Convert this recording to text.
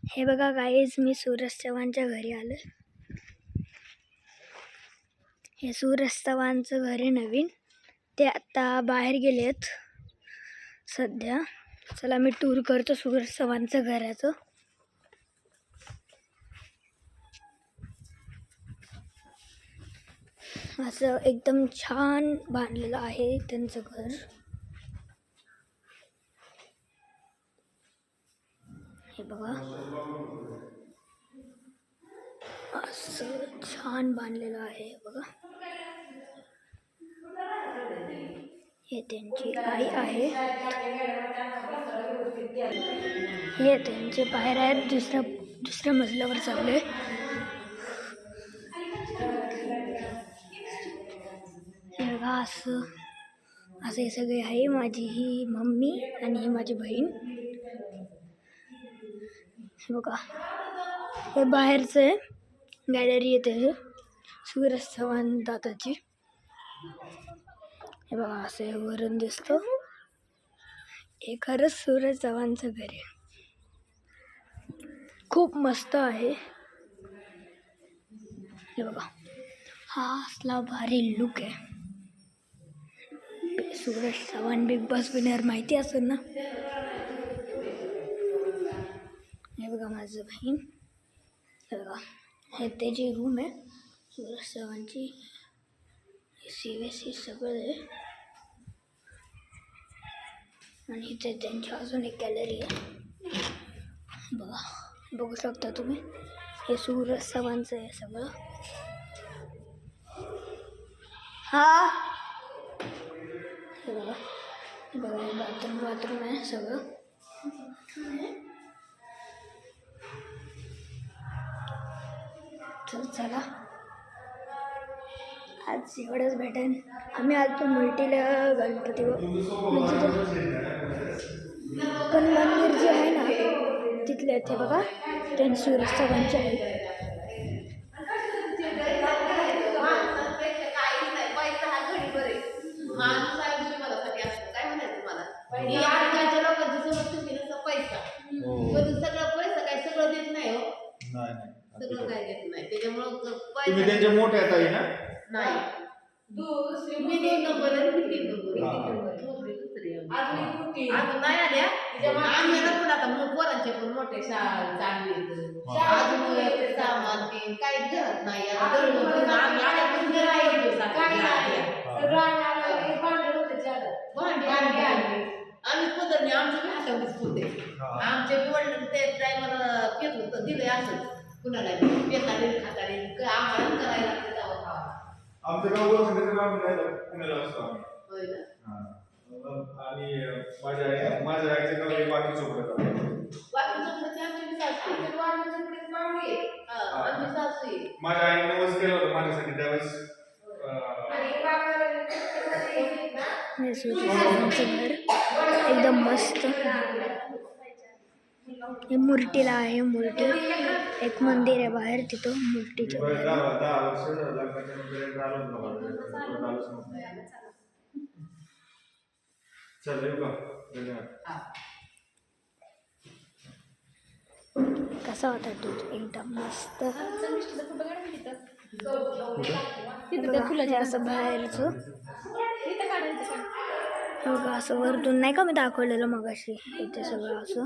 हे बघा गाईज, मी सूरज चव्हाणच्या घरी आलो. हे सूरज चव्हाणचं घर आहे नवीन. ते आता बाहेर गेलेत सध्या. चला मी टूर करतो सूरज चव्हाणचं घराचं. असं एकदम छान बांधलेलं आहे त्यांचं घर. हे बघा, असं छान बांधलेलं आहे बघा. हे त्यांची आई आहे. हे त्यांचे बाहेर आहेत, दुसऱ्या मजल्यावर चालले. हे बघा, असं हे सगळे आहे. माझी ही मम्मी आणि ही माझी बहीण. हे बघा, हे बाहेरचं आहे, गॅलरी येते सूरज चव्हाण दादाची. हे बघा, असं वरून दिसतं. हे खरंच सूरज चव्हाणचं घर आहे. खूप मस्त आहे. हे बघा, हा असला भारी लुक आहे. Suraj Chavan big boss winner माहिती असेल ना. हे बघा माझं बहीण. हे बघा, हे त्याची रूम आहे सूरज चव्हाणची. सीवीसी सगळं आहे. आणि इथे त्यांची अजून एक गॅलरी आहे बघा, बघू शकता तुम्ही. हे सूरज चव्हाणचं आहे सगळं. हा, हे बघा, हे बाथरूम आहे सगळं. तर चला, आज एवढंच भेटेल. आम्ही आलतो मुलटीला गणपती, पण मंदिर जे आहे ना तिथले ते बघा, ते सूरज चव्हाणचे आहे. तुम्ही त्यांच्या मोठ्या ताई ना? नाही, मी 3 नंबर आहे, मी 3 नंबर अजून नाही आल्या. आम्ही ना पण आता पोरांचे पण मोठे चालू अजून सामान ते काही घरात नाही. आम्ही पदरने आमच्या हातावरच होते. आमचे वडील ते टायमाला पेत होतं, दिलंय असं कुणाला पेताले खाताले आम्हाला करायला लागतं तेव्हा. आमच्या गावात पुण्याला असतो आम्ही. होय ना. आणि माझ्या आईचं गाव बाकी चोपडत. बाकी चोपडत आमची सासू आहे. माझ्या आईने नवस केलं होतं माझ्यासाठी त्यावेळेस. घर एकदम मस्त. हे मूर्तीला आहे, मूर्ती एक मंदिर आहे बाहेर, तिथं मूर्तीच्या बाहेर. कसा होता तो? एकदम मस्त. असं बाहेरचं बघा, असं वरतून नाही का मी दाखवलेलं मगाशी, इथे सगळं असं.